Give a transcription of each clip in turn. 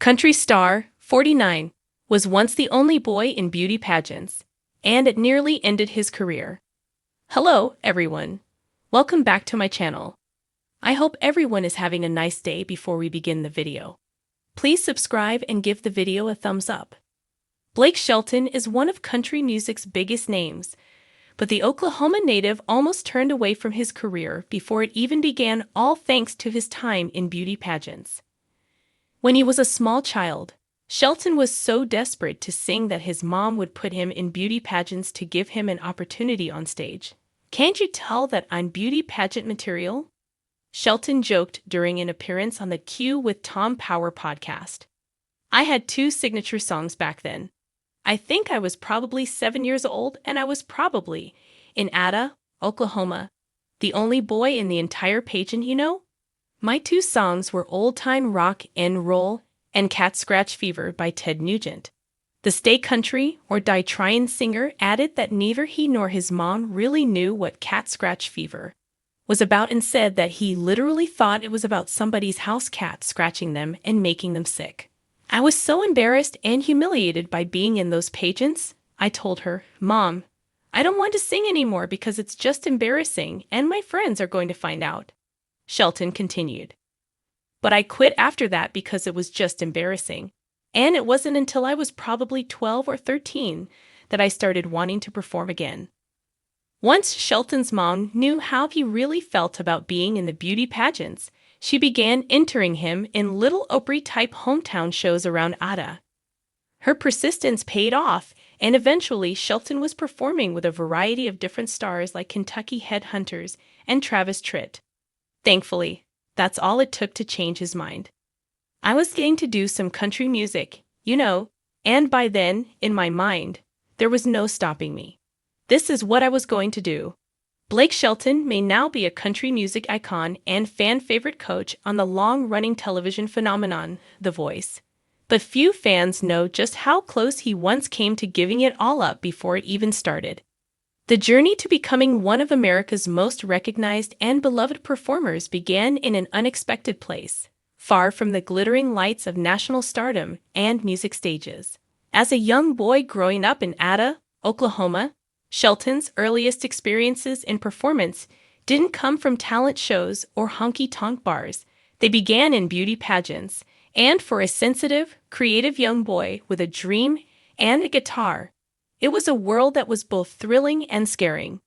Country star, 49, was once the only boy in beauty pageants, and it nearly ended his career. Hello, everyone. Welcome back to my channel. I hope everyone is having a nice day before we begin the video. Please subscribe and give the video a thumbs up. Blake Shelton is one of country music's biggest names, but the Oklahoma native almost turned away from his career before it even began, all thanks to his time in beauty pageants. When he was a small child, Shelton was so desperate to sing that his mom would put him in beauty pageants to give him an opportunity on stage. "Can't you tell that I'm beauty pageant material?" Shelton joked during an appearance on the Q with Tom Power podcast. "I had two signature songs back then. I think I was probably 7 years old, and I was probably in Ada, Oklahoma, the only boy in the entire pageant, you know? My two songs were Old-Time Rock and Roll and Cat Scratch Fever by Ted Nugent." The Stay Country or Die Tryin' singer added that neither he nor his mom really knew what Cat Scratch Fever was about and said that he literally thought it was about somebody's house cat scratching them and making them sick. "I was so embarrassed and humiliated by being in those pageants. I told her, 'Mom, I don't want to sing anymore because it's just embarrassing and my friends are going to find out,'" Shelton continued. "But I quit after that because it was just embarrassing. And it wasn't until I was probably 12 or 13 that I started wanting to perform again." Once Shelton's mom knew how he really felt about being in the beauty pageants, she began entering him in little Opry-type hometown shows around Ada. Her persistence paid off, and eventually Shelton was performing with a variety of different stars like Kentucky Headhunters and Travis Tritt. Thankfully, that's all it took to change his mind. "I was getting to do some country music, you know, and by then, in my mind, there was no stopping me. This is what I was going to do." Blake Shelton may now be a country music icon and fan-favorite coach on the long-running television phenomenon, The Voice. But few fans know just how close he once came to giving it all up before it even started. The journey to becoming one of America's most recognized and beloved performers began in an unexpected place, far from the glittering lights of national stardom and music stages. As a young boy growing up in Ada, Oklahoma, Shelton's earliest experiences in performance didn't come from talent shows or honky-tonk bars. They began in beauty pageants, and for a sensitive, creative young boy with a dream and a guitar, it was a world that was both thrilling and scaring.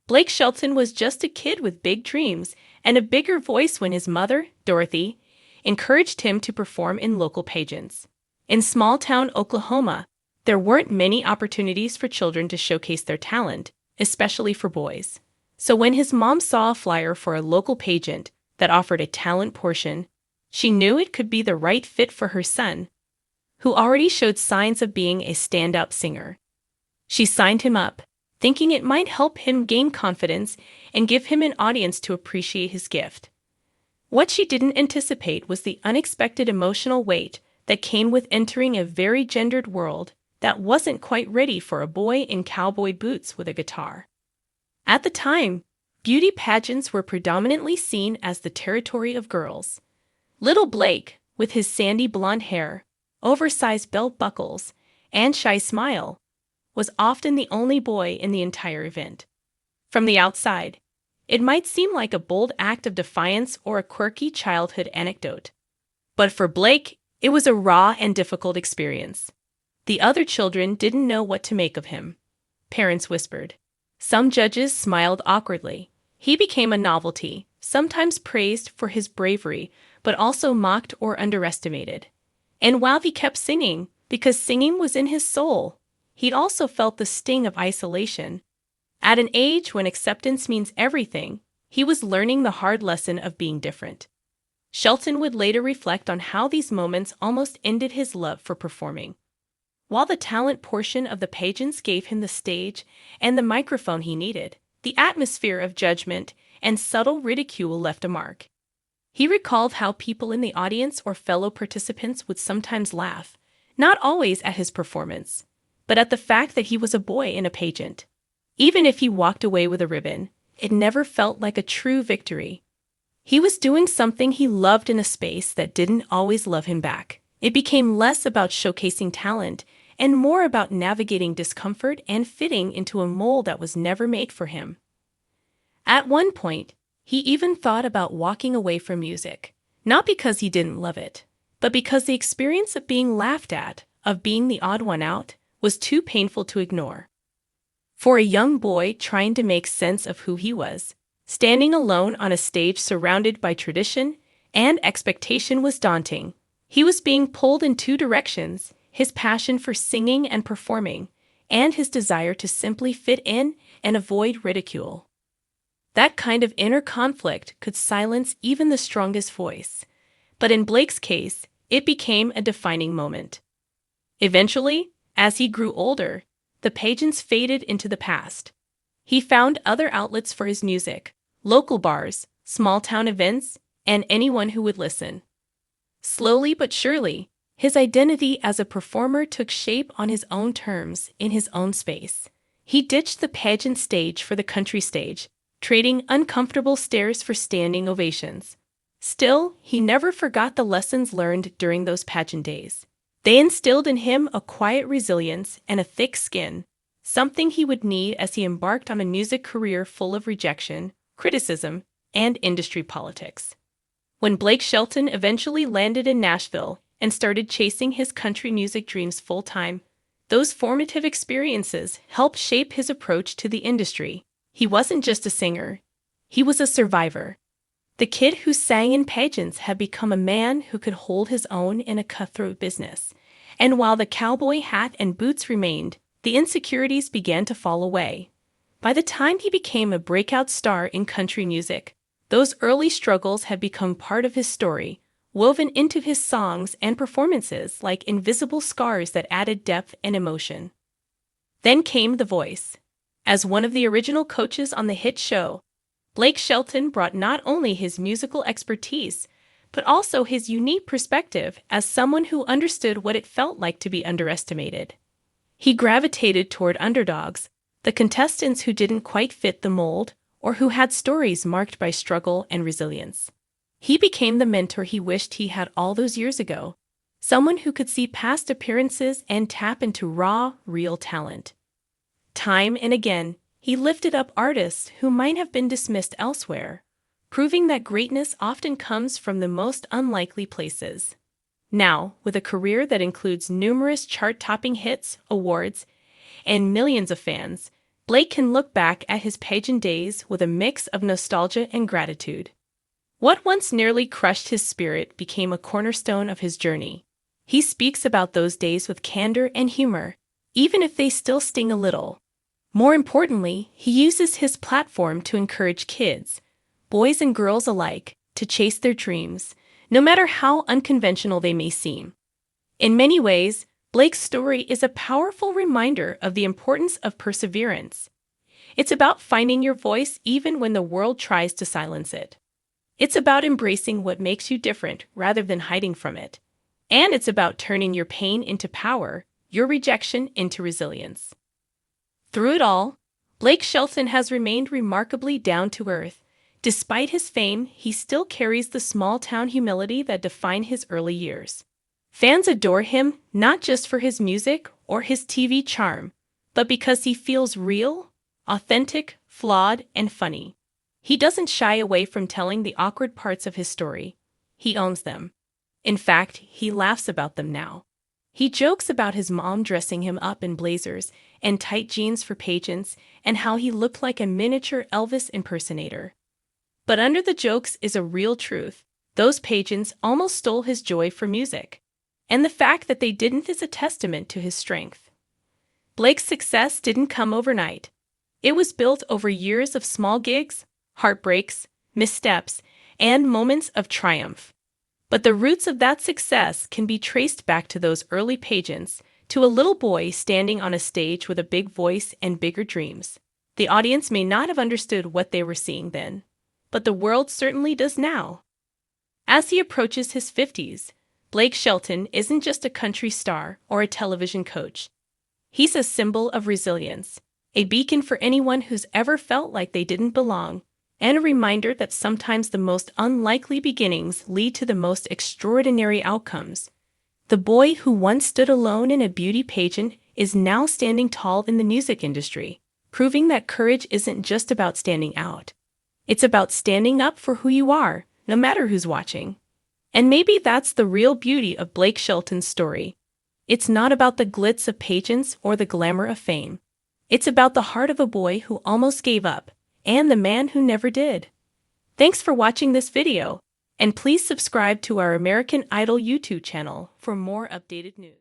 Blake Shelton was just a kid with big dreams and a bigger voice when his mother, Dorothy, encouraged him to perform in local pageants. In small-town Oklahoma, there weren't many opportunities for children to showcase their talent, especially for boys. So when his mom saw a flyer for a local pageant that offered a talent portion, she knew it could be the right fit for her son, who already showed signs of being a standout singer. She signed him up, thinking it might help him gain confidence and give him an audience to appreciate his gift. What she didn't anticipate was the unexpected emotional weight that came with entering a very gendered world that wasn't quite ready for a boy in cowboy boots with a guitar. At the time, beauty pageants were predominantly seen as the territory of girls. Little Blake, with his sandy blonde hair, oversized belt buckles, and shy smile, was often the only boy in the entire event. From the outside, it might seem like a bold act of defiance or a quirky childhood anecdote. But for Blake, it was a raw and difficult experience. The other children didn't know what to make of him. Parents whispered. Some judges smiled awkwardly. He became a novelty, sometimes praised for his bravery, but also mocked or underestimated. And while he kept singing, because singing was in his soul, he'd also felt the sting of isolation. At an age when acceptance means everything, he was learning the hard lesson of being different. Shelton would later reflect on how these moments almost ended his love for performing. While the talent portion of the pageants gave him the stage and the microphone he needed, the atmosphere of judgment and subtle ridicule left a mark. He recalled how people in the audience or fellow participants would sometimes laugh, not always at his performance, but at the fact that he was a boy in a pageant. Even if he walked away with a ribbon, it never felt like a true victory. He was doing something he loved in a space that didn't always love him back. It became less about showcasing talent and more about navigating discomfort and fitting into a mold that was never made for him. At one point, he even thought about walking away from music, not because he didn't love it, but because the experience of being laughed at, of being the odd one out, was too painful to ignore. For a young boy trying to make sense of who he was, standing alone on a stage surrounded by tradition and expectation was daunting. He was being pulled in two directions: his passion for singing and performing, and his desire to simply fit in and avoid ridicule. That kind of inner conflict could silence even the strongest voice, but in Blake's case, it became a defining moment. Eventually, as he grew older, the pageants faded into the past. He found other outlets for his music: local bars, small-town events, and anyone who would listen. Slowly but surely, his identity as a performer took shape on his own terms, in his own space. He ditched the pageant stage for the country stage, trading uncomfortable stares for standing ovations. Still, he never forgot the lessons learned during those pageant days. They instilled in him a quiet resilience and a thick skin, something he would need as he embarked on a music career full of rejection, criticism, and industry politics. When Blake Shelton eventually landed in Nashville and started chasing his country music dreams full-time, those formative experiences helped shape his approach to the industry. He wasn't just a singer, he was a survivor. The kid who sang in pageants had become a man who could hold his own in a cutthroat business. And while the cowboy hat and boots remained, the insecurities began to fall away. By the time he became a breakout star in country music, those early struggles had become part of his story, woven into his songs and performances like invisible scars that added depth and emotion. Then came The Voice. As one of the original coaches on the hit show, Blake Shelton brought not only his musical expertise, but also his unique perspective as someone who understood what it felt like to be underestimated. He gravitated toward underdogs, the contestants who didn't quite fit the mold or who had stories marked by struggle and resilience. He became the mentor he wished he had all those years ago, someone who could see past appearances and tap into raw, real talent. Time and again, he lifted up artists who might have been dismissed elsewhere, proving that greatness often comes from the most unlikely places. Now, with a career that includes numerous chart-topping hits, awards, and millions of fans, Blake can look back at his pageant days with a mix of nostalgia and gratitude. What once nearly crushed his spirit became a cornerstone of his journey. He speaks about those days with candor and humor, even if they still sting a little. More importantly, he uses his platform to encourage kids, boys and girls alike, to chase their dreams, no matter how unconventional they may seem. In many ways, Blake's story is a powerful reminder of the importance of perseverance. It's about finding your voice even when the world tries to silence it. It's about embracing what makes you different rather than hiding from it. And it's about turning your pain into power, your rejection into resilience. Through it all, Blake Shelton has remained remarkably down to earth. Despite his fame, he still carries the small-town humility that defined his early years. Fans adore him not just for his music or his TV charm, but because he feels real, authentic, flawed, and funny. He doesn't shy away from telling the awkward parts of his story. He owns them. In fact, he laughs about them now. He jokes about his mom dressing him up in blazers and tight jeans for pageants and how he looked like a miniature Elvis impersonator. But under the jokes is a real truth. Those pageants almost stole his joy for music. And the fact that they didn't is a testament to his strength. Blake's success didn't come overnight. It was built over years of small gigs, heartbreaks, missteps, and moments of triumph. But the roots of that success can be traced back to those early pageants, to a little boy standing on a stage with a big voice and bigger dreams. The audience may not have understood what they were seeing then, but the world certainly does now. As he approaches his 50s, Blake Shelton isn't just a country star or a television coach. He's a symbol of resilience, a beacon for anyone who's ever felt like they didn't belong, and a reminder that sometimes the most unlikely beginnings lead to the most extraordinary outcomes. The boy who once stood alone in a beauty pageant is now standing tall in the music industry, proving that courage isn't just about standing out. It's about standing up for who you are, no matter who's watching. And maybe that's the real beauty of Blake Shelton's story. It's not about the glitz of pageants or the glamour of fame. It's about the heart of a boy who almost gave up, and the man who never did. Thanks for watching this video, and please subscribe to our American Idol YouTube channel for more updated news.